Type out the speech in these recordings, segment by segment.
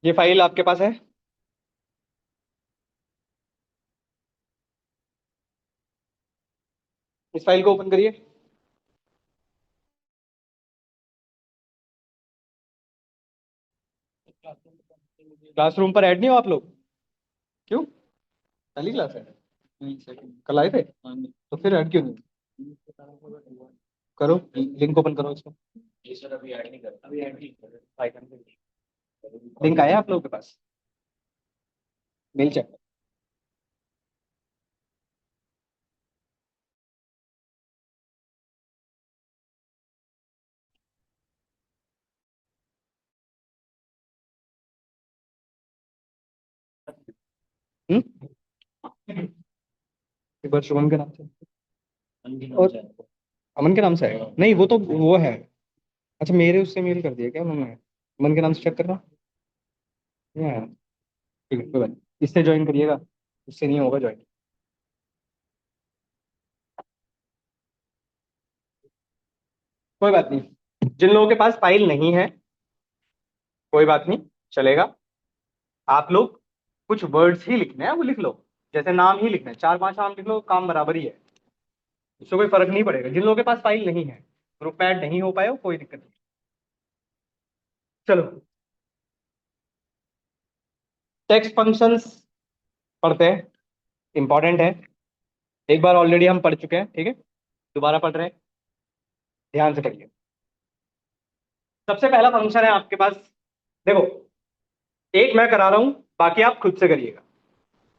ये फाइल आपके पास है? इस फाइल को ओपन करिए। क्लासरूम पर ऐड नहीं हो आप लोग? क्यों? पहली क्लास है? नहीं, सेकंड। कल आए थे? हाँ, नहीं। तो फिर ऐड क्यों नहीं? करो, लिंक ओपन करो इसका। जी सर, अभी ऐड नहीं कर, अभी ऐड नहीं कर। लिंक आया आप लोगों के पास? Mail check. हम्म। एक बार शुभम के नाम से। और अमन के नाम से आएगा नहीं, वो तो वो है। अच्छा, मेरे उससे मेल कर दिया क्या उन्होंने? अमन के नाम से चेक करना। या, ठीक है, कोई बात नहीं। इससे ज्वाइन करिएगा, इससे नहीं होगा ज्वाइन। कोई बात नहीं, जिन लोगों के पास फाइल नहीं है, कोई बात नहीं, चलेगा। आप लोग कुछ वर्ड्स ही लिखने हैं, वो लिख लो। जैसे नाम ही लिखना है, चार पांच नाम लिख लो, काम बराबर ही है। उससे कोई फर्क नहीं पड़ेगा। जिन लोगों के पास फाइल नहीं है, ग्रुप ऐड नहीं हो पाए हो, कोई दिक्कत नहीं। चलो, टेक्स्ट फंक्शंस पढ़ते हैं, इंपॉर्टेंट है। एक बार ऑलरेडी हम पढ़ चुके हैं, ठीक है। दोबारा पढ़ रहे हैं, ध्यान से पढ़िए। सबसे पहला फंक्शन है आपके पास। देखो, एक मैं करा रहा हूं, बाकी आप खुद से करिएगा।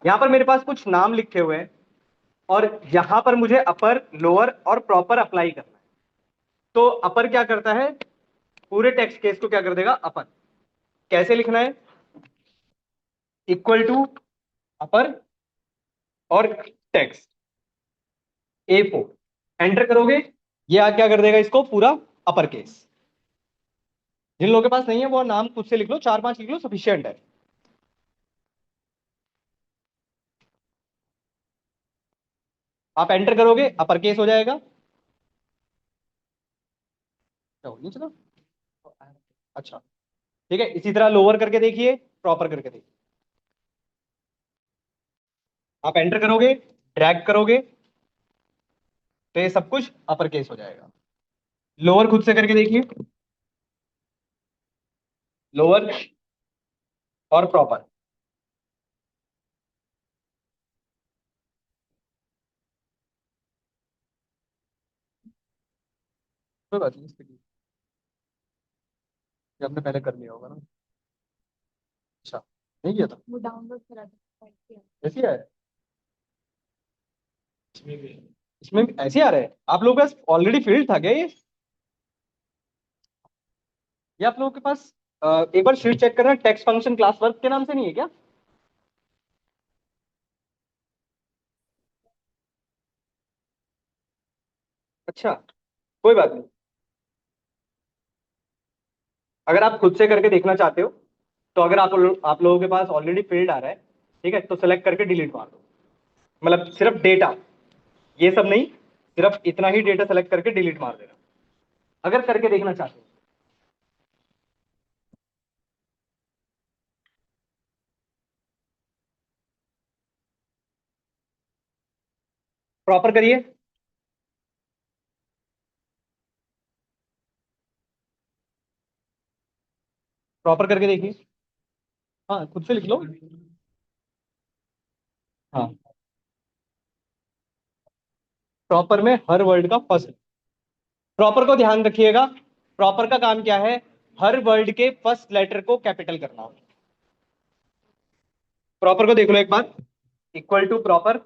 यहां पर मेरे पास कुछ नाम लिखे हुए हैं, और यहां पर मुझे अपर, लोअर और प्रॉपर अप्लाई करना है। तो अपर क्या करता है? पूरे टेक्स्ट केस को क्या कर देगा? अपर। कैसे लिखना है? इक्वल टू अपर और टेक्स्ट A4, एंटर करोगे, ये आ क्या कर देगा? इसको पूरा अपर केस। जिन लोगों के पास नहीं है वो नाम खुद से लिख लो, चार पांच लिख लो, सफिशियंट है। आप एंटर करोगे, अपर केस हो जाएगा। क्या हो, नीचे तो? अच्छा, ठीक है। इसी तरह लोअर करके देखिए, प्रॉपर करके देखिए। आप एंटर करोगे, ड्रैग करोगे, तो ये सब कुछ अपर केस हो जाएगा। लोअर खुद से करके देखिए, लोअर और प्रॉपर। कोई बात नहीं, इसके लिए ये आपने पहले कर लिया होगा ना। अच्छा, नहीं किया था वो डाउनलोड करा था ऐसे ही आया है? इसमें भी ऐसे ही आ रहा है? आप लोगों के पास ऑलरेडी फील्ड था क्या ये आप लोगों के पास? एक बार शीट चेक करना, टेक्स्ट फंक्शन क्लास वर्क के नाम से नहीं है क्या? अच्छा, कोई बात नहीं। अगर आप खुद से करके देखना चाहते हो, तो अगर आप लोगों के पास ऑलरेडी फील्ड आ रहा है, ठीक है, तो सेलेक्ट करके डिलीट मार दो। मतलब सिर्फ डेटा, ये सब नहीं, सिर्फ इतना ही डेटा सेलेक्ट करके डिलीट मार देना, अगर करके देखना चाहते हो। प्रॉपर करिए, प्रॉपर करके देखिए। हाँ, खुद से लिख लो। हाँ, प्रॉपर में हर वर्ड का फर्स्ट। प्रॉपर को ध्यान रखिएगा, प्रॉपर का काम क्या है? हर वर्ड के फर्स्ट लेटर को कैपिटल करना। प्रॉपर को देख लो एक बार, इक्वल टू प्रॉपर,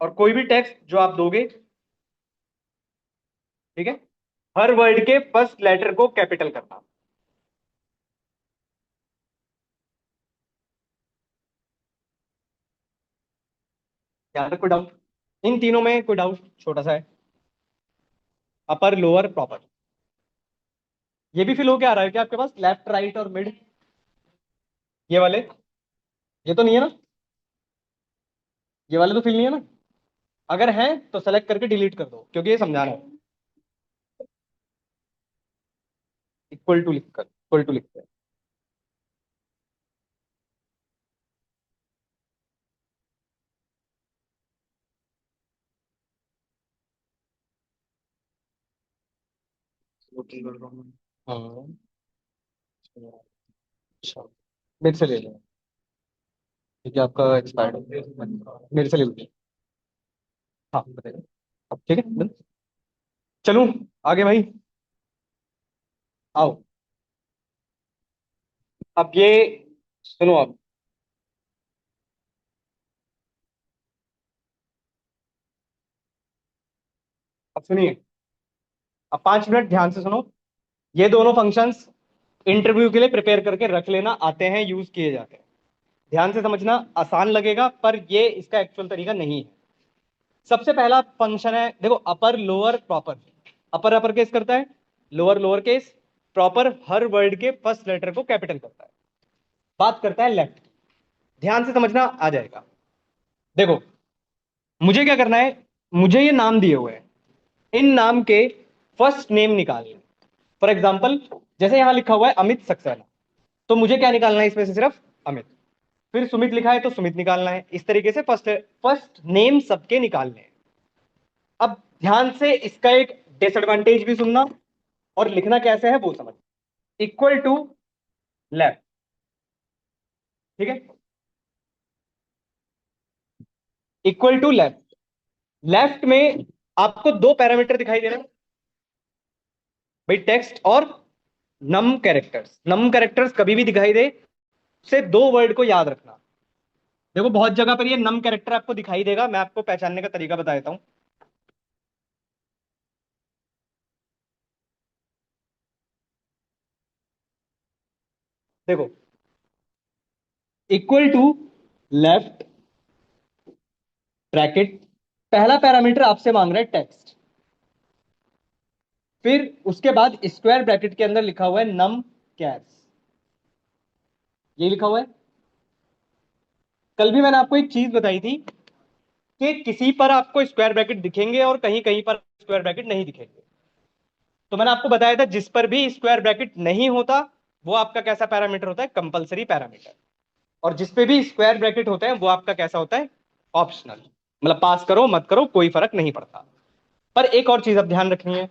और कोई भी टेक्स्ट जो आप दोगे, ठीक है, हर वर्ड के फर्स्ट लेटर को कैपिटल करना। यहाँ तक कोई डाउट? इन तीनों में कोई डाउट छोटा सा है? अपर, लोअर, प्रॉपर। ये भी फिल हो क्या आ रहा है क्या आपके पास? लेफ्ट, राइट और मिड, ये वाले? ये तो नहीं है ना? ये वाले तो फिल नहीं है ना? अगर है तो सेलेक्ट करके डिलीट कर दो, क्योंकि ये समझाना है। इक्वल टू लिखकर, इक्वल टू लिखते हैं। हाँ, अच्छा, मेरे से ले लो, क्योंकि आपका एक्सपायर्ड हो गया, मेरे से ले लो। हाँ बताइए। अब ठीक है डन। चलूं आगे भाई, आओ। अब ये सुनो, अब सुनिए, अब 5 मिनट ध्यान से सुनो। ये दोनों फंक्शंस इंटरव्यू के लिए प्रिपेयर करके रख लेना, आते हैं, यूज किए जाते हैं। ध्यान से समझना, आसान लगेगा पर ये इसका एक्चुअल तरीका नहीं है। सबसे पहला फंक्शन है, देखो, अपर लोअर प्रॉपर। अपर अपर केस करता है, लोअर लोअर केस, प्रॉपर हर वर्ड के फर्स्ट लेटर को कैपिटल करता है। बात करता है लेफ्ट। ध्यान से समझना, आ जाएगा। देखो, मुझे क्या करना है, मुझे ये नाम दिए हुए हैं, इन नाम के फर्स्ट नेम निकालने। फॉर एग्जाम्पल, जैसे यहां लिखा हुआ है अमित सक्सेना, तो मुझे क्या निकालना है इसमें से, सिर्फ अमित। फिर सुमित लिखा है तो सुमित निकालना है। इस तरीके से फर्स्ट फर्स्ट नेम सबके निकालने हैं। अब ध्यान से इसका एक डिसएडवांटेज भी सुनना, और लिखना कैसे है वो समझ। इक्वल टू लेफ्ट, ठीक है, इक्वल टू लेफ्ट। लेफ्ट में आपको दो पैरामीटर दिखाई दे रहे हैं भाई, टेक्स्ट और नम कैरेक्टर्स। नम कैरेक्टर्स कभी भी दिखाई दे, से दो वर्ड को याद रखना। देखो, बहुत जगह पर ये नम कैरेक्टर आपको दिखाई देगा, मैं आपको पहचानने का तरीका बता देता हूं। देखो, इक्वल टू लेफ्ट ब्रैकेट, पहला पैरामीटर आपसे मांग रहा है टेक्स्ट, फिर उसके बाद स्क्वायर ब्रैकेट के अंदर लिखा हुआ है नम कैर्स, ये लिखा हुआ है। कल भी मैंने आपको एक चीज बताई थी कि किसी पर आपको स्क्वायर ब्रैकेट दिखेंगे और कहीं कहीं पर स्क्वायर ब्रैकेट नहीं दिखेंगे। तो मैंने आपको बताया था, जिस पर भी स्क्वायर ब्रैकेट नहीं होता वो आपका कैसा पैरामीटर होता है, कंपलसरी पैरामीटर। और जिस पे भी स्क्वायर ब्रैकेट होते हैं वो आपका कैसा होता है, ऑप्शनल। मतलब पास करो मत करो कोई फर्क नहीं पड़ता। पर एक और चीज अब ध्यान रखनी है,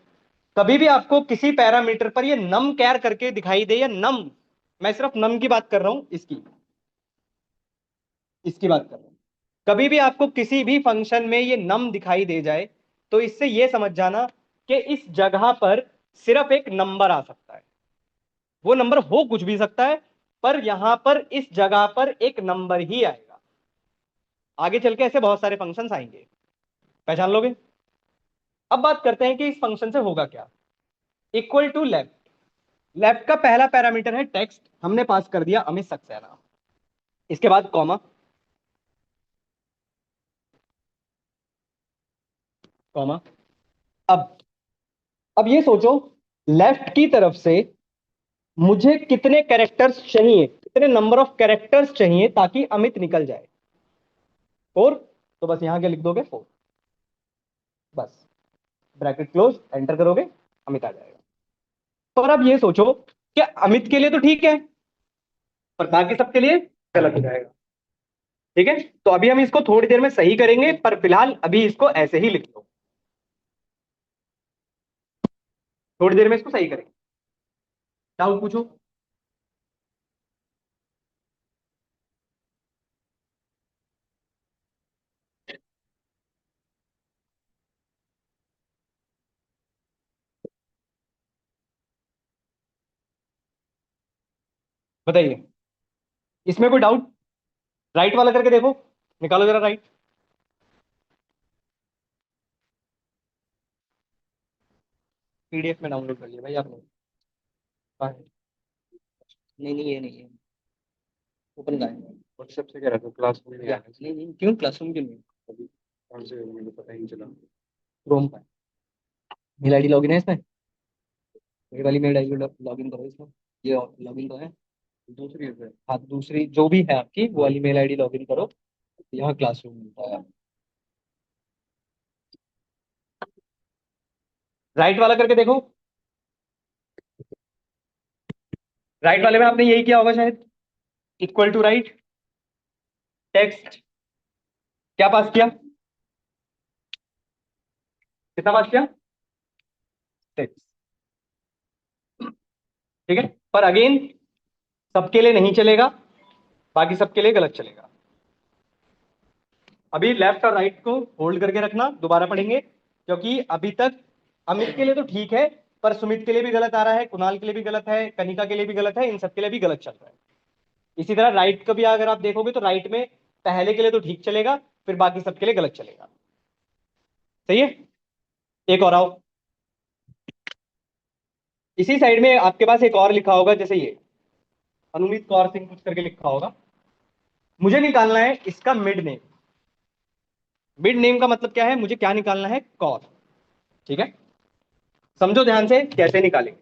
कभी भी आपको किसी पैरामीटर पर ये नम कैर करके दिखाई दे, या नम, मैं सिर्फ नम की बात कर रहा हूं, इसकी इसकी बात कर रहा हूं, कभी भी आपको किसी भी फंक्शन में ये नम दिखाई दे जाए, तो इससे ये समझ जाना कि इस जगह पर सिर्फ एक नंबर आ सकता है। वो नंबर हो कुछ भी सकता है, पर यहां पर इस जगह पर एक नंबर ही आएगा। आगे चल के ऐसे बहुत सारे फंक्शंस आएंगे, पहचान लोगे। अब बात करते हैं कि इस फंक्शन से होगा क्या। इक्वल टू लेफ्ट, लेफ्ट का पहला पैरामीटर है टेक्स्ट, हमने पास कर दिया अमित सक्सेना। इसके बाद कॉमा, कॉमा। अब अब ये सोचो, लेफ्ट की तरफ से मुझे कितने कैरेक्टर्स चाहिए, कितने नंबर ऑफ कैरेक्टर्स चाहिए ताकि अमित निकल जाए। 4, तो बस यहां क्या लिख दोगे, 4, बस, ब्रैकेट क्लोज, एंटर करोगे, अमित आ जाएगा। पर अब ये सोचो कि अमित के लिए तो ठीक है, पर बाकी सबके लिए गलत हो जाएगा। ठीक है, तो अभी हम इसको थोड़ी देर में सही करेंगे, पर फिलहाल अभी इसको ऐसे ही लिख लो, थोड़ी देर में इसको सही करेंगे। डाउट पूछो। बताइए, इसमें कोई डाउट। राइट वाला करके देखो, निकालो जरा राइट। पीडीएफ में डाउनलोड कर लिया भाई आपने। हाँ, नहीं नहीं ये नहीं है, ओपन का है। व्हाट्सएप से कह रहा था, क्लासरूम में आया नहीं नहीं, क्यों क्लासरूम क्यों नहीं, अभी कौन से मुझे पता ही नहीं चला। क्रोम का मेल आईडी लॉगिन है इसमें, ये वाली मेल आईडी लॉगिन करो इसमें, ये लॉगिन तो है, दूसरी है। हाँ, दूसरी जो भी है आपकी वो वाली मेल आईडी लॉगिन करो, यहाँ क्लासरूम मिलता है। राइट वाला करके देखो, राइट वाले में आपने यही किया होगा शायद, इक्वल टू राइट टेक्स्ट, क्या पास किया, कितना पास किया, टेक्स्ट। ठीक है, पर अगेन सबके लिए नहीं चलेगा, बाकी सबके लिए गलत चलेगा। अभी लेफ्ट और राइट को होल्ड करके रखना, दोबारा पढ़ेंगे, क्योंकि अभी तक अमित के लिए तो ठीक है, पर सुमित के लिए भी गलत आ रहा है, कुणाल के लिए भी गलत है, कनिका के लिए भी गलत है, इन सबके लिए भी गलत चल रहा है। इसी तरह राइट का भी अगर आप देखोगे तो राइट में पहले के लिए तो ठीक चलेगा, फिर बाकी सबके लिए गलत चलेगा। सही है, एक और आओ। इसी साइड में आपके पास एक और लिखा होगा, जैसे ये अनुमित कौर सिंह कुछ करके लिखा होगा। मुझे निकालना है इसका मिड नेम। मिड नेम का मतलब क्या है, मुझे क्या निकालना है, कौर। ठीक है, समझो ध्यान से कैसे निकालेंगे।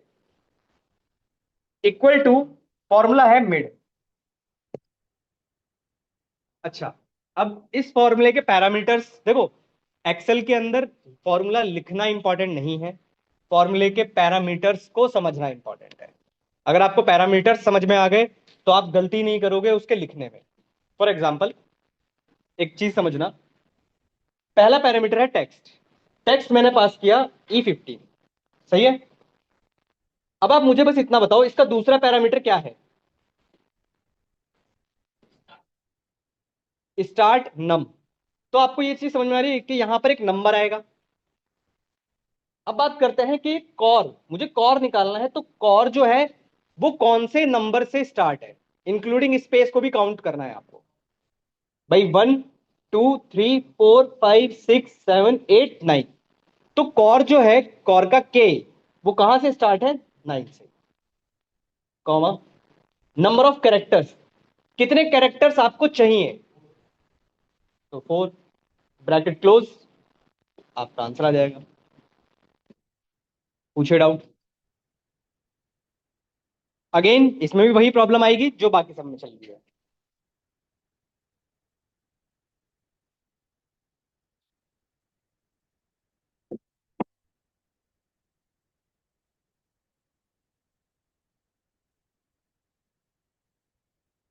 इक्वल टू, फॉर्मूला है मिड। अच्छा, अब इस फॉर्मूले के पैरामीटर्स देखो, एक्सेल के अंदर फॉर्मूला लिखना इंपॉर्टेंट नहीं है, फॉर्मूले के पैरामीटर्स को समझना इंपॉर्टेंट है। अगर आपको पैरामीटर्स समझ में आ गए तो आप गलती नहीं करोगे उसके लिखने में। फॉर एग्जाम्पल, एक चीज समझना, पहला पैरामीटर है टेक्स्ट। टेक्स्ट मैंने पास किया E15, सही है। अब आप मुझे बस इतना बताओ, इसका दूसरा पैरामीटर क्या है, स्टार्ट नम। तो आपको ये चीज समझ में आ रही है कि यहां पर एक नंबर आएगा। अब बात करते हैं कि कॉर, मुझे कॉर निकालना है, तो कॉर जो है वो कौन से नंबर से स्टार्ट है, इंक्लूडिंग स्पेस को भी काउंट करना है आपको। भाई 1 2 3 4 5 6 7 8 9, तो कॉर जो है, कॉर का के, वो कहां से स्टार्ट है, 9 से। कॉमा, नंबर ऑफ कैरेक्टर्स, कितने कैरेक्टर्स आपको चाहिए, तो 4, ब्रैकेट क्लोज, आपका आंसर आ जाएगा। पूछे डाउट। अगेन इसमें भी वही प्रॉब्लम आएगी जो बाकी सब में चल रही है।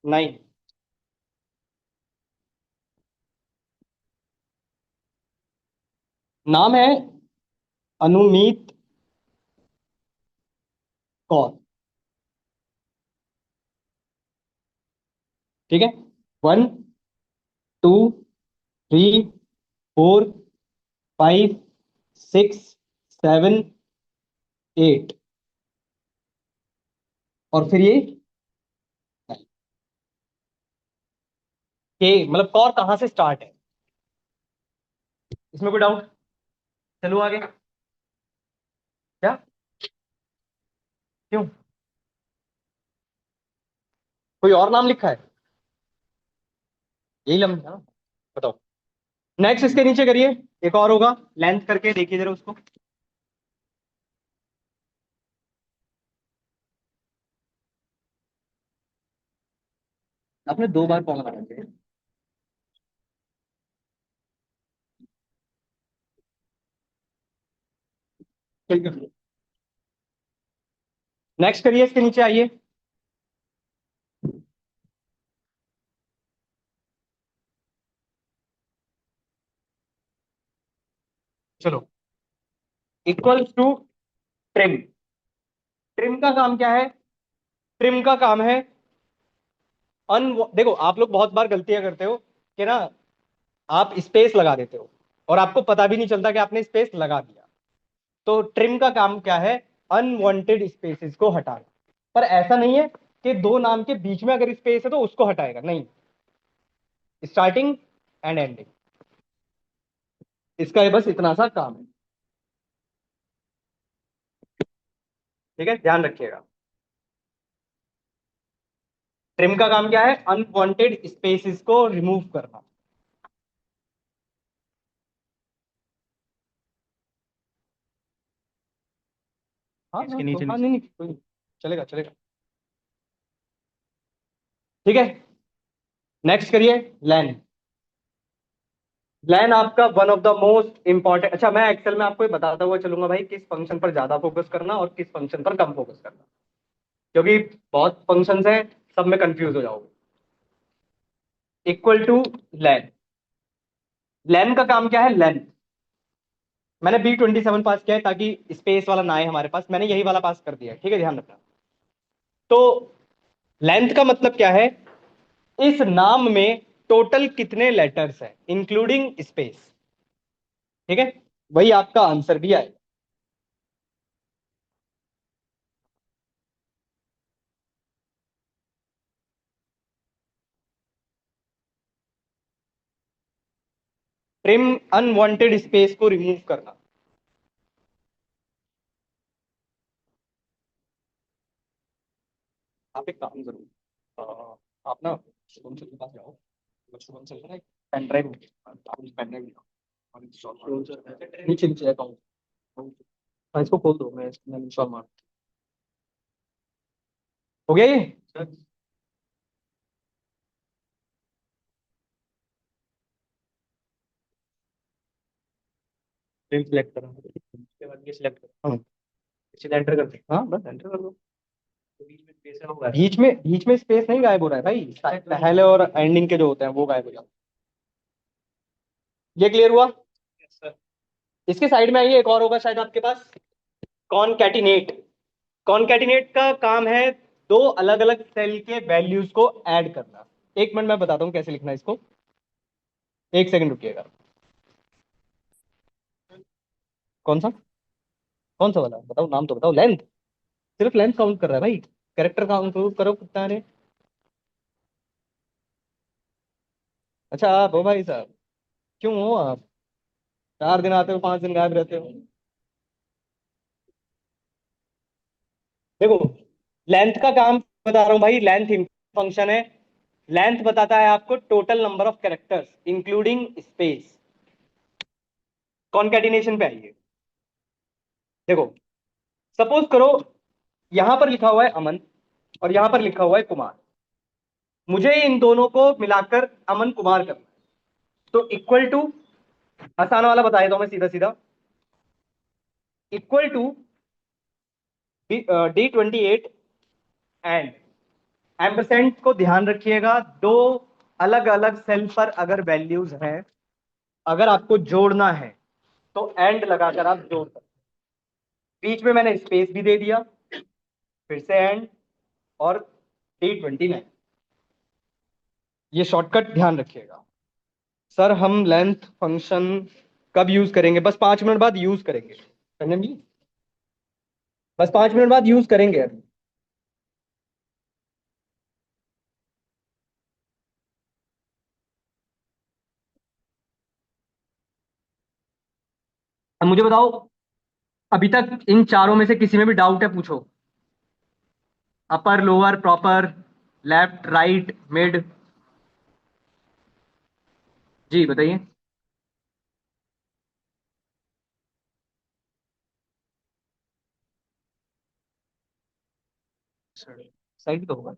नहीं, नाम है अनुमीत कौर। ठीक है, 1 2 3 4 5 6 7 8, और फिर ये के, मतलब कौर कहां से स्टार्ट है, इसमें कोई डाउट। चलो आगे। क्या, क्यों, कोई और नाम लिखा है, यही लम्बा ना, बताओ। नेक्स्ट इसके नीचे करिए, एक और होगा, लेंथ करके देखिए जरा उसको। आपने 2 बार कॉल मारा है। ठीक है, नेक्स्ट करिए, इसके नीचे आइए। चलो, इक्वल्स टू ट्रिम। ट्रिम का काम क्या है, ट्रिम का काम है अन, देखो आप लोग बहुत बार गलतियां करते हो कि ना, आप स्पेस लगा देते हो और आपको पता भी नहीं चलता कि आपने स्पेस लगा दिया। तो ट्रिम का काम क्या है, अनवांटेड स्पेसेस को हटाना। पर ऐसा नहीं है कि दो नाम के बीच में अगर स्पेस है तो उसको हटाएगा, नहीं, स्टार्टिंग एंड एंडिंग, इसका ये बस इतना सा काम है। ठीक है, ध्यान रखिएगा। ट्रिम का काम क्या है, अनवांटेड स्पेसेस को रिमूव करना। हाँ इसके हाँ, नीचे हाँ, नहीं नहीं कोई नहीं, चलेगा चलेगा। ठीक है, नेक्स्ट करिए, लैन। लैन आपका one of the most important, अच्छा मैं एक्सेल में आपको ये बताता हुआ चलूंगा भाई, किस फंक्शन पर ज्यादा फोकस करना और किस फंक्शन पर कम फोकस करना, क्योंकि बहुत फंक्शंस हैं, सब में कंफ्यूज हो जाओगे। इक्वल टू लैन, लैन का काम क्या है, लेंथ। मैंने B27 पास किया है ताकि स्पेस वाला ना आए हमारे पास, मैंने यही वाला पास कर दिया है, ठीक है, ध्यान रखना। तो लेंथ का मतलब क्या है, इस नाम में टोटल कितने लेटर्स हैं इंक्लूडिंग स्पेस। ठीक है, वही आपका आंसर भी आएगा। ट्रिम अनवांटेड स्पेस को रिमूव करना। आप एक काम करो, आप ना शुभम सर के पास जाओ, शुभम सर का ना एक पेन ड्राइव, आप उस पेन ड्राइव नीचे नीचे अकाउंट, हाँ इसको खोल दो, मैं इंस्टॉल मार। हो गया ये। ट्रिम सिलेक्ट करो, उसके बाद ये सिलेक्ट करो, हाँ सीधा एंटर कर दो, हाँ बस एंटर कर दो। तो बीच में स्पेस नहीं गायब हो रहा है भाई, पहले और एंडिंग के जो होते हैं वो गायब हो जाते हैं। ये क्लियर हुआ। Yes, sir. इसके साइड में आइए, एक और होगा शायद आपके पास, कॉनकैटिनेट। कॉनकैटिनेट का काम है दो अलग अलग सेल के वैल्यूज को ऐड करना। एक मिनट मैं बताता हूँ कैसे लिखना है इसको, एक सेकंड रुकिएगा। कौन सा, कौन सा वाला बताओ, नाम तो बताओ। लेंथ, सिर्फ लेंथ काउंट कर रहा है भाई, कैरेक्टर काउंट करो कितना है। अच्छा आप हो भाई साहब, क्यों हो आप, 4 दिन आते हो 5 दिन गायब रहते हो। देखो, लेंथ का काम बता रहा हूँ भाई, लेंथ फंक्शन है। लेंथ बताता है आपको total number of characters including space. Concatenation पे आइए। देखो, सपोज करो यहां पर लिखा हुआ है अमन और यहां पर लिखा हुआ है कुमार, मुझे इन दोनों को मिलाकर अमन कुमार करना है। तो इक्वल टू, आसान वाला बताया तो मैं सीधा सीधा, equal to D28 and ampersand को ध्यान रखिएगा, दो अलग अलग सेल पर अगर वैल्यूज हैं, अगर आपको जोड़ना है तो एंड लगाकर आप जोड़ सकते। बीच में मैंने स्पेस भी दे दिया, फिर से एंड, और D29, ये शॉर्टकट ध्यान रखिएगा। सर हम लेंथ फंक्शन कब यूज करेंगे, बस 5 मिनट बाद यूज करेंगे संजय जी, बस 5 मिनट बाद यूज करेंगे अभी। अब मुझे बताओ, अभी तक इन चारों में से किसी में भी डाउट है पूछो। Upper lower proper, left right mid, जी बताइए। साइड तो होगा।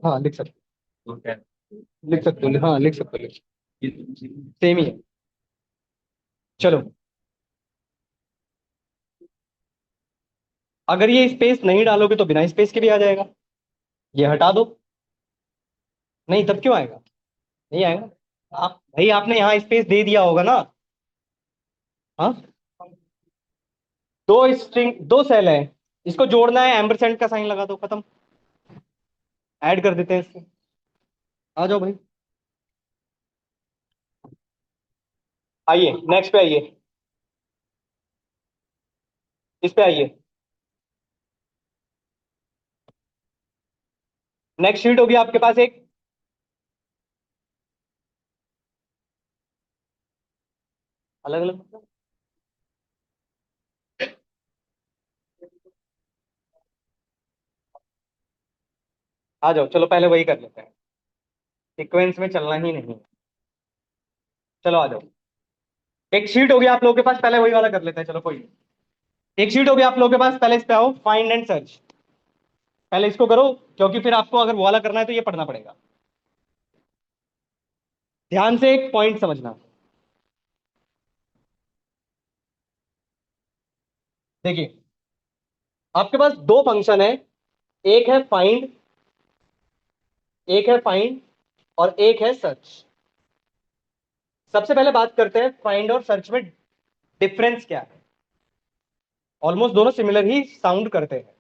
हाँ लिख सकते, लिख सकते हो, हाँ लिख सकते हो, सेम ही है। चलो, अगर ये स्पेस नहीं डालोगे तो बिना स्पेस के भी आ जाएगा, ये हटा दो। नहीं तब क्यों आएगा, नहीं आएगा। आप भाई आपने यहाँ स्पेस दे दिया होगा ना। हाँ, दो स्ट्रिंग, दो सेल है, इसको जोड़ना है, एम्परसेंड का साइन लगा दो, खत्म, ऐड कर देते हैं इसको। आ जाओ भाई, आइए नेक्स्ट पे आइए, इस पे आइए। नेक्स्ट शीट होगी आपके पास एक, अलग अलग मतलब, आ जाओ चलो पहले वही कर लेते हैं, सीक्वेंस में चलना ही नहीं। चलो आ जाओ, एक शीट होगी आप लोगों के पास, पहले वही वाला कर लेते हैं, चलो कोई नहीं। एक शीट होगी आप लोगों के पास, पहले इस पे आओ, फाइंड एंड सर्च। पहले इसको करो, क्योंकि फिर आपको अगर वो वाला करना है तो ये पढ़ना पड़ेगा। ध्यान से एक पॉइंट समझना। देखिए, आपके पास दो फंक्शन है, एक है फाइंड, एक है फाइंड और एक है सर्च। सबसे पहले बात करते हैं फाइंड और सर्च में डिफरेंस क्या है। ऑलमोस्ट दोनों सिमिलर ही साउंड करते हैं।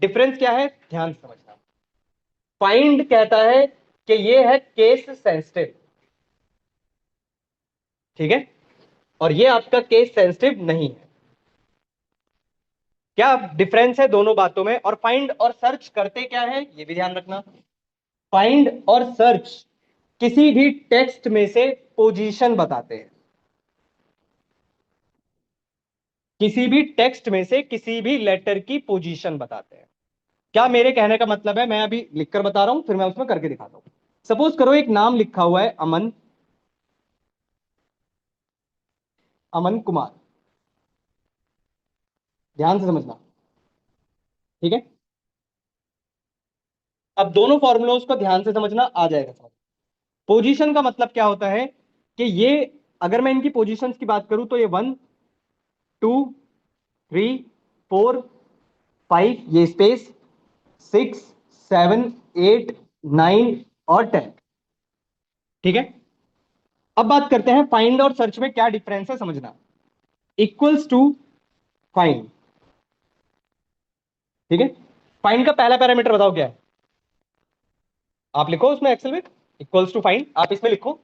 डिफरेंस क्या है, ध्यान से समझना। फाइंड कहता है कि ये है केस सेंसिटिव, ठीक है, और ये आपका केस सेंसिटिव नहीं है। क्या डिफरेंस है दोनों बातों में? और फाइंड और सर्च करते क्या है ये भी ध्यान रखना। फाइंड और सर्च किसी भी टेक्स्ट में से पोजीशन बताते हैं, किसी भी टेक्स्ट में से किसी भी लेटर की पोजीशन बताते हैं। क्या मेरे कहने का मतलब है, मैं अभी लिखकर बता रहा हूं, फिर मैं उसमें करके दिखाता हूं। सपोज करो एक नाम लिखा हुआ है अमन, अमन कुमार। ध्यान से समझना, ठीक है। अब दोनों फॉर्मूलोज को ध्यान से समझना, आ जाएगा समझ। पोजीशन का मतलब क्या होता है कि ये, अगर मैं इनकी पोजीशंस की बात करूं तो ये 1 2 3 4 5, ये स्पेस 6 7 8 9 और 10, ठीक है। अब बात करते हैं फाइंड और सर्च में क्या डिफरेंस है, समझना। इक्वल्स टू फाइंड, ठीक है। फाइंड का पहला पैरामीटर बताओ क्या है, आप लिखो उसमें एक्सेल में। इक्वल्स टू फाइंड आप इसमें लिखो,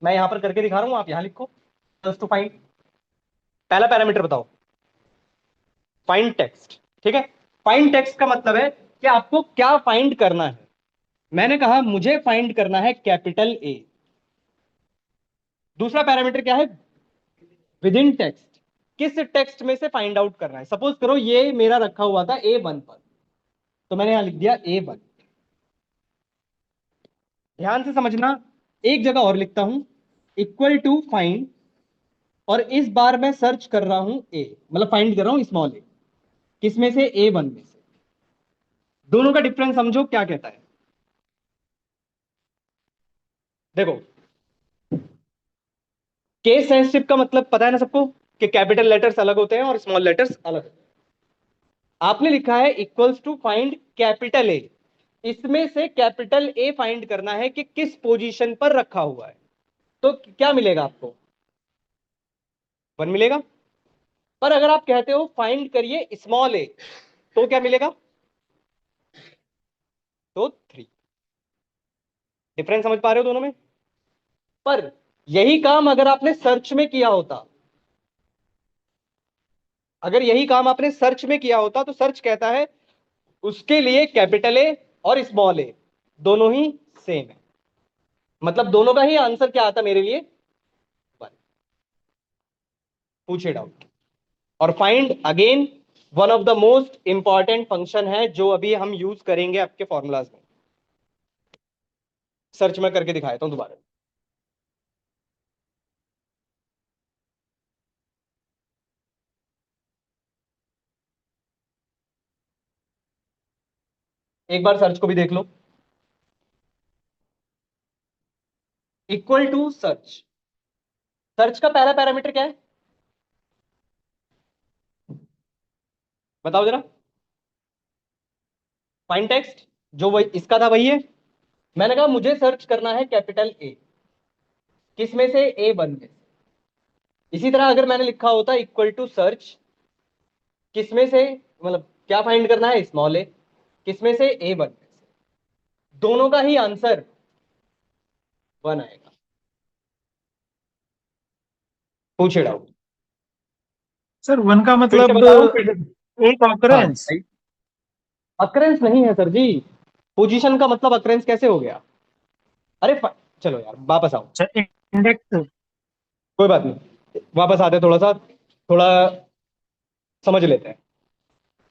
मैं यहां पर करके दिखा रहा हूं, आप यहां लिखो। इक्वल्स टू फाइंड, पहला पैरामीटर बताओ, फाइंड टेक्स्ट, ठीक है। फाइंड टेक्स्ट का मतलब है कि आपको क्या फाइंड करना है। मैंने कहा मुझे फाइंड करना है कैपिटल ए। दूसरा पैरामीटर क्या है, विद इन टेक्स्ट, किस टेक्स्ट में से फाइंड आउट करना है। सपोज करो ये मेरा रखा हुआ था A1 पर, तो मैंने यहां लिख दिया A1। ध्यान से समझना, एक जगह और लिखता हूं, इक्वल टू फाइंड, और इस बार मैं सर्च कर रहा हूं ए, मतलब फाइंड कर रहा हूं स्मॉल ए, किसमें से, A1 में से। दोनों का डिफरेंस समझो क्या कहता है। देखो, केस सेंसिटिव का मतलब पता है ना सबको, कि कैपिटल लेटर्स अलग होते हैं और स्मॉल लेटर्स अलग। आपने लिखा है equals to find capital A, इसमें से कैपिटल ए फाइंड करना है कि किस पोजीशन पर रखा हुआ है। तो क्या मिलेगा आपको, 1 मिलेगा। पर अगर आप कहते हो फाइंड करिए स्मॉल ए, तो क्या मिलेगा, तो 3। डिफरेंस समझ पा रहे हो दोनों में? पर यही काम अगर आपने सर्च में किया होता, अगर यही काम आपने सर्च में किया होता, तो सर्च कहता है उसके लिए कैपिटल ए और स्मॉल ए दोनों ही सेम है, मतलब दोनों का ही आंसर क्या आता मेरे लिए, 1। पूछे डाउट। और find again one of the most important function है जो अभी हम यूज करेंगे आपके फॉर्मूलाज में। सर्च में करके दिखाता हूं दोबारा। एक बार सर्च को भी देख लो, इक्वल टू सर्च। सर्च का पहला पैरामीटर क्या है, बताओ जरा। फाइंड टेक्स्ट, जो वही इसका था वही है। मैंने कहा मुझे सर्च करना है कैपिटल ए, किसमें से, A1 में। इसी तरह अगर मैंने लिखा होता इक्वल टू सर्च, किसमें से, मतलब क्या फाइंड करना है, स्मॉल ए, किसमें से, A1 में से। दोनों का ही आंसर 1 आएगा। पूछे डाउट। सर वन का फिर से मतलब बता रहा हूं, फिर से। एक हाँ ऑकरेंस। भाई, अक्रेंस नहीं है सर जी। पोजीशन का मतलब अक्रेंस कैसे हो गया? अरे चलो यार वापस आओ, अच्छा, इंडेक्स। कोई बात नहीं, वापस आते हैं, थोड़ा सा, थोड़ा समझ लेते हैं।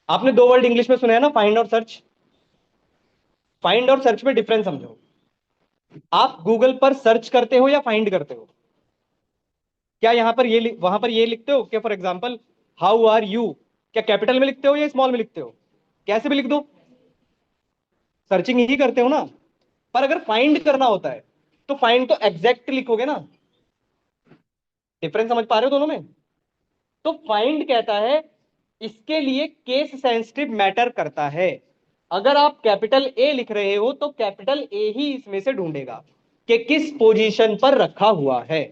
आपने दो वर्ड इंग्लिश में सुने हैं ना, फाइंड और सर्च। फाइंड और सर्च में डिफरेंस समझो। आप गूगल पर सर्च करते हो या फाइंड करते हो? क्या यहां पर ये वहां पर ये लिखते हो क्या, for example how are you, क्या कैपिटल में लिखते हो या स्मॉल में लिखते हो? कैसे भी लिख दो, सर्चिंग ही करते हो ना। पर अगर फाइंड करना होता है तो फाइंड तो एग्जैक्ट लिखोगे ना। डिफरेंस समझ पा रहे हो दोनों में? तो फाइंड कहता है इसके लिए केस सेंसिटिव मैटर करता है। अगर आप कैपिटल ए लिख रहे हो तो कैपिटल ए ही इसमें से ढूंढेगा कि किस पोजीशन पर रखा हुआ है।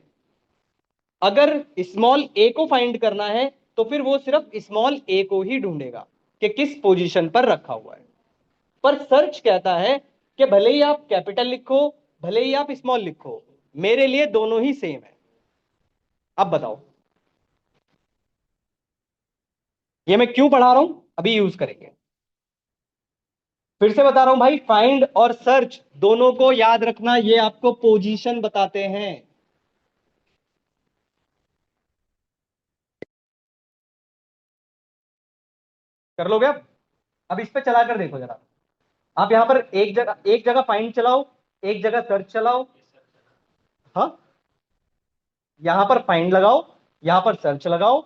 अगर स्मॉल ए को फाइंड करना है तो फिर वो सिर्फ स्मॉल ए को ही ढूंढेगा कि किस पोजीशन पर रखा हुआ है। पर सर्च कहता है कि भले ही आप कैपिटल लिखो, भले ही आप स्मॉल लिखो, मेरे लिए दोनों ही सेम है। अब बताओ ये मैं क्यों पढ़ा रहा हूं, अभी यूज करेंगे। फिर से बता रहा हूं भाई, फाइंड और सर्च दोनों को याद रखना, ये आपको पोजीशन बताते हैं। कर लोगे अब इस पे चला कर देखो जरा। आप यहां पर एक जगह फाइंड चलाओ, एक जगह सर्च चलाओ। हाँ, यहां पर फाइंड लगाओ, यहां पर सर्च लगाओ।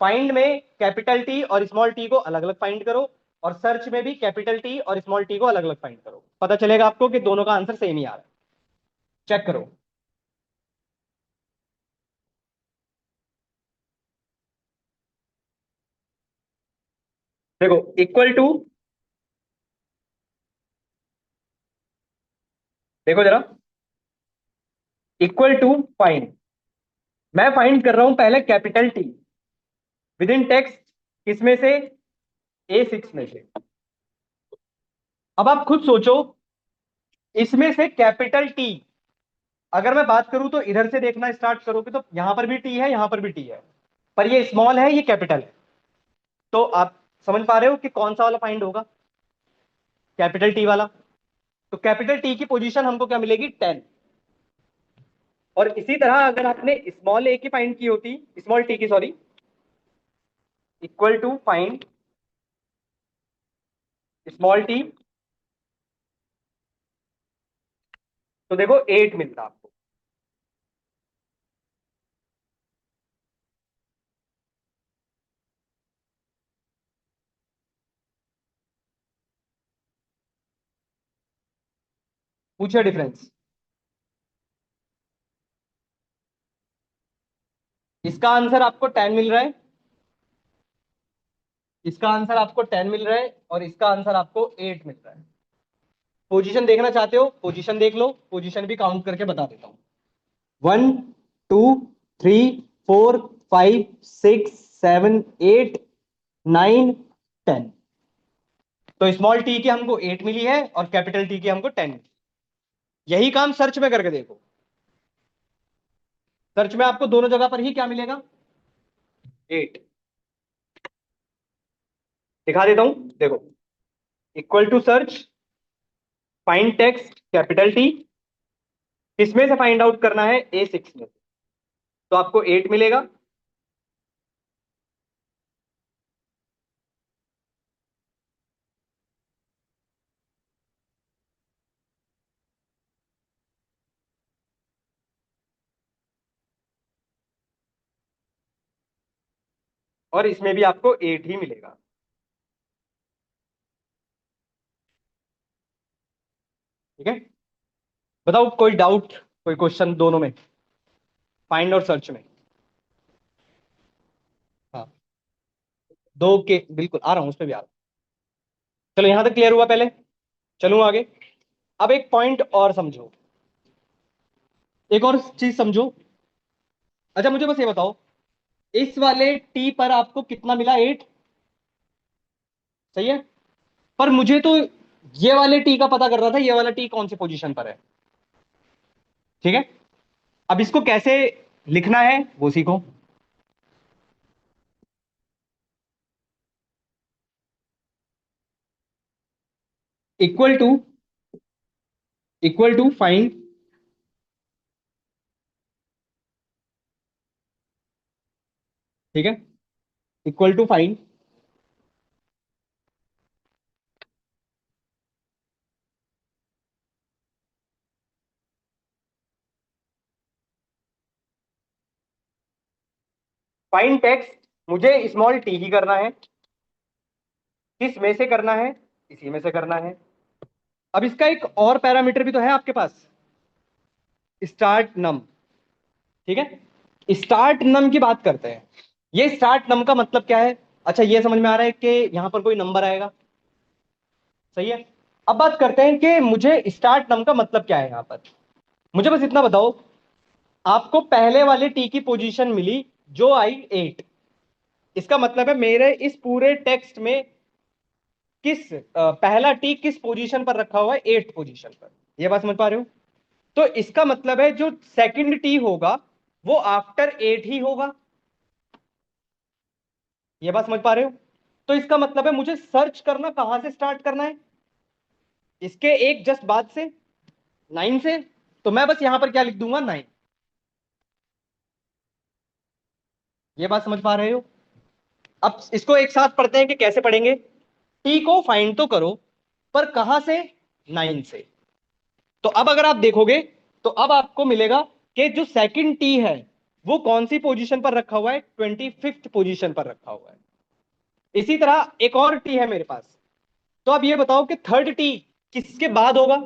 फाइंड में कैपिटल टी और स्मॉल टी को अलग अलग फाइंड करो, और सर्च में भी कैपिटल टी और स्मॉल टी को अलग अलग फाइंड करो। पता चलेगा आपको कि दोनों का आंसर सेम ही आ रहा है। चेक करो। देखो इक्वल टू, देखो जरा, इक्वल टू फाइंड। मैं फाइंड कर रहा हूं पहले capital T with in text, किसमें से? A6 में से। अब आप खुद सोचो, इसमें से कैपिटल टी, अगर मैं बात करूं तो इधर से देखना स्टार्ट करोगे तो यहां पर भी टी है, यहां पर भी टी है, पर ये स्मॉल है, ये कैपिटल है। तो आप समझ पा रहे हो कि कौन सा वाला फाइंड होगा? कैपिटल टी वाला। तो कैपिटल टी की पोजीशन हमको क्या मिलेगी? 10। और इसी तरह अगर आपने स्मॉल ए की फाइंड की होती, स्मॉल टी की sorry, equal to find small T, तो देखो 8 मिलता आपको। पूछे डिफरेंस? इसका आंसर आपको 10 मिल रहा है, इसका आंसर आपको 10 मिल रहा है, और इसका आंसर आपको 8 मिल रहा है। पोजीशन देखना चाहते हो? पोजीशन देख लो, पोजीशन भी काउंट करके बता देता हूं। 1 2 3 4 5 6 7 8 9 10। तो स्मॉल टी की हमको 8 मिली है और कैपिटल टी की हमको 10 मिली। यही काम सर्च में करके देखो। सर्च में आपको दोनों जगह पर ही क्या मिलेगा? 8। दिखा देता हूं, देखो। Equal to search, find text capital T, किसमें से फाइंड आउट करना है? A6 में। तो आपको 8 मिलेगा। और इसमें भी आपको 8 ही मिलेगा। ठीक है, बताओ कोई डाउट, कोई क्वेश्चन दोनों में, फाइंड और सर्च में? हाँ, दो के बिल्कुल आ रहा हूं, उस पर भी आ रहा हूं। चलो यहां तक क्लियर हुआ पहले, चलूं आगे। अब एक पॉइंट और समझो, एक और चीज समझो। अच्छा मुझे बस ये बताओ, इस वाले टी पर आपको कितना मिला? 8। सही है। पर मुझे तो ये वाले टी का पता कर रहा था, ये वाला टी कौन सी पोजीशन पर है। ठीक है, अब इसको कैसे लिखना है वो सीखो। Equal to, equal to find, ठीक है, equal to find, find text मुझे स्मॉल टी ही करना है। किस में से करना है? इसी में से करना है। अब इसका एक और पैरामीटर भी तो है आपके पास, स्टार्ट नम। ठीक है, स्टार्ट नम की बात करते हैं। ये स्टार्ट नम का मतलब क्या है? अच्छा, ये समझ में आ रहा है कि यहां पर कोई नंबर आएगा। सही है। अब बात करते हैं कि मुझे स्टार्ट नम का मतलब क्या है यहां पर। मुझे बस इतना बताओ, आपको पहले वाले टी की पोजीशन मिली जो आई 8। इसका मतलब है मेरे इस पूरे टेक्स्ट में पहला टी किस पोजीशन पर रखा हुआ है? 8 पोजीशन पर। यह बात समझ पा रहे हो? तो इसका मतलब है जो सेकंड टी होगा वो आफ्टर 8 ही होगा। यह बात समझ पा रहे हो? तो इसका मतलब है मुझे सर्च करना कहां से स्टार्ट करना है? इसके एक जस्ट बाद से, 9 से। तो मैं बस यहां पर क्या लिख दूंगा? 9। यह बात समझ पा रहे हो? अब इसको एक साथ पढ़ते हैं कि कैसे पढ़ेंगे। टी को फाइंड तो करो, पर कहां से? 9 से। तो अब अगर आप देखोगे तो अब आपको मिलेगा कि जो सेकंड टी है वो कौन सी पोजीशन पर रखा हुआ है? 25th पोजीशन पर रखा हुआ है। इसी तरह एक और टी है मेरे पास। तो अब ये बताओ कि थर्ड टी किसके बाद होगा?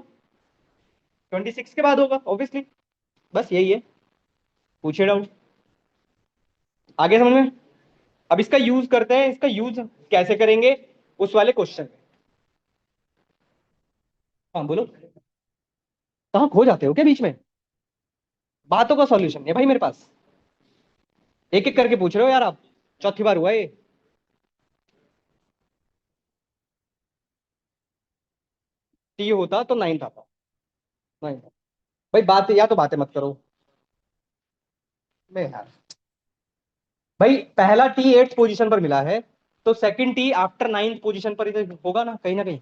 26 के बाद होगा ऑब्वियसली। बस यही है, पूछे डाउट आगे समझ में। अब इसका यूज करते हैं। इसका यूज कैसे करेंगे उस वाले क्वेश्चन में। हाँ बोलो, कहां खो जाते हो क्या बीच में? बातों का सॉल्यूशन है भाई मेरे पास। एक एक करके पूछ रहे हो यार आप, चौथी बार हुआ ये। टी होता तो 9 आता। 9 भाई, बात या तो बातें मत करो। मैं यार, भाई पहला टी 8 पोजीशन पर मिला है, तो second T after 9th position पर इधर होगा ना कहीं ना कहीं।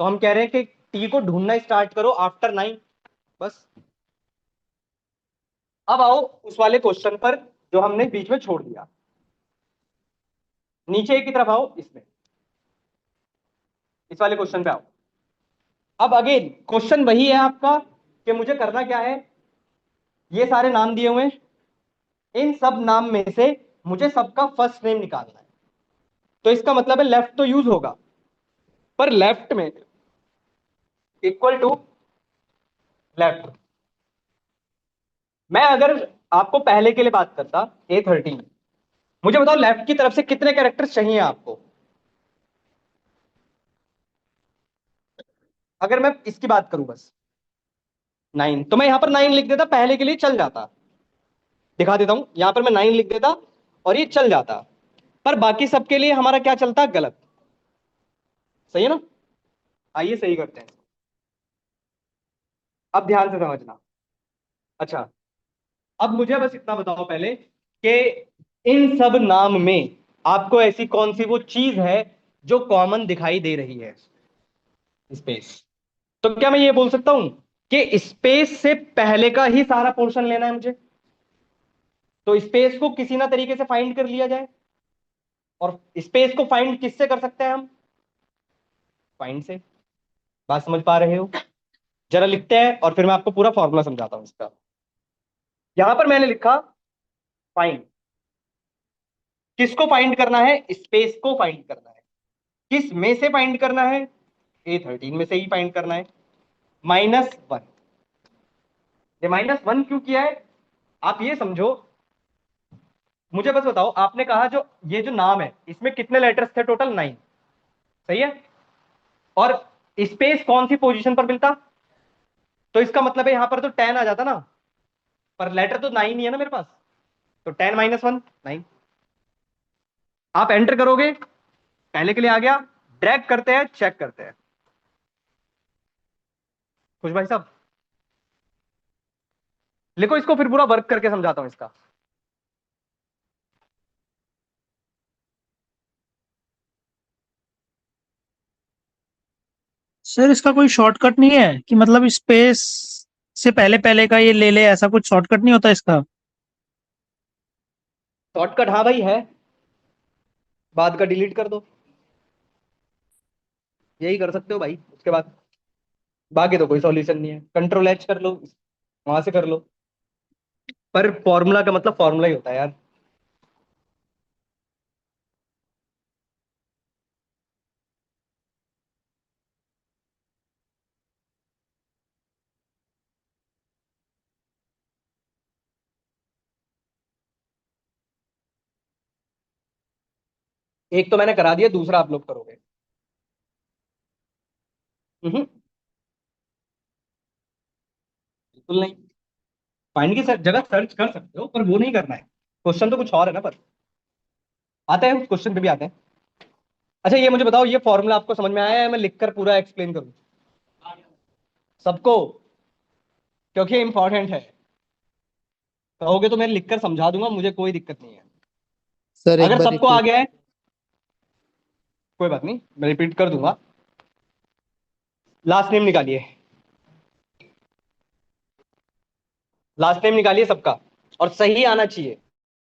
तो हम कह रहे हैं कि टी को ढूंढना स्टार्ट करो आफ्टर 9। बस। अब आओ उस वाले क्वेश्चन पर जो हमने बीच में छोड़ दिया। नीचे की तरफ आओ, इसमें इस वाले क्वेश्चन पे आओ। अब अगेन क्वेश्चन वही है आपका कि मुझे करना क्या है। ये सारे नाम दिए हुए हैं, इन सब नाम में से मुझे सबका फर्स्ट नेम निकालना है। तो इसका मतलब है लेफ्ट तो यूज होगा, पर लेफ्ट में इक्वल टू लेफ्ट। मैं अगर आपको पहले के लिए बात करता, A13, मुझे बताओ लेफ्ट की तरफ से कितने कैरेक्टर्स चाहिए आपको? अगर मैं इसकी बात करूं बस 9, तो मैं यहां पर 9 लिख देता, पहले के लिए चल जाता। दिखा देता हूं, यहां पर मैं 9 लिख देता और ये चल जाता। पर बाकी सबके लिए हमारा क्या चलता? गलत। सही है ना? आइए सही करते हैं। अब ध्यान से समझना। अच्छा, अब मुझे बस इतना बताओ पहले कि इन सब नाम में आपको ऐसी कौन सी वो चीज है जो कॉमन दिखाई दे रही है? स्पेस। तो क्या मैं ये बोल सकता हूं कि स्पेस से पहले का ही सारा पोर्शन लेना है मुझे? तो स्पेस को किसी ना तरीके से फाइंड कर लिया जाए। और स्पेस को फाइंड किससे कर सकते हैं हम? फाइंड से। बात समझ पा रहे हो? जरा लिखते हैं और फिर मैं आपको पूरा फॉर्मूला समझाता हूं इसका। यहां पर मैंने लिखा फाइंड। किसको फाइंड करना है? स्पेस को फाइंड करना है। किस में से फाइंड करना है? A13 में से ही फाइंड करना है। -1। ये -1 क्यों किया है? आप ये समझो, मुझे बस बताओ, आपने कहा जो ये जो नाम है इसमें कितने लेटर्स थे टोटल? 9। सही है। और स्पेस कौन सी पोजीशन पर मिलता? तो इसका मतलब है यहां पर तो 10 आ जाता ना, पर लेटर तो 9 ही है ना मेरे पास। तो 10 -1 9। आप एंटर करोगे, पहले के लिए आ गया। ड्रैग करते हैं, चेक करते हैं। खुश भाई साहब, लिखो इसको, फिर पूरा वर्क करके समझाता हूं इसका। सर इसका कोई शॉर्टकट नहीं है कि मतलब स्पेस से पहले पहले का ये ले ले, ऐसा कुछ शॉर्टकट नहीं होता इसका? शॉर्टकट हाँ भाई है, बाद का डिलीट कर दो। यही कर सकते हो भाई उसके बाद। बाकी तो कोई सॉल्यूशन नहीं है, कंट्रोल H कर लो, वहां से कर लो। पर फॉर्मूला का मतलब फॉर्मूला ही होता है यार। एक तो मैंने करा दिया, दूसरा आप लोग करोगे। हम्म, बिल्कुल नहीं। फाइंड की जगह सर्च कर सकते हो, पर वो नहीं करना है। क्वेश्चन तो कुछ और है ना। पर आते हैं, उस क्वेश्चन पे भी आते हैं। अच्छा ये मुझे बताओ, ये फॉर्मूला आपको समझ में आया है? मैं लिखकर पूरा एक्सप्लेन करूं सबको, क्योंकि इंपॉर्टेंट है। कहोगे तो मैं लिखकर समझा दूंगा, मुझे कोई दिक्कत नहीं है। सर एक अगर बार सबको आ रिपीट। गया है कोई बात नहीं, मैं रिपीट कर दूंगा। लास्ट नेम निकालिए, लास्ट नेम निकालिए सबका, और सही आना चाहिए।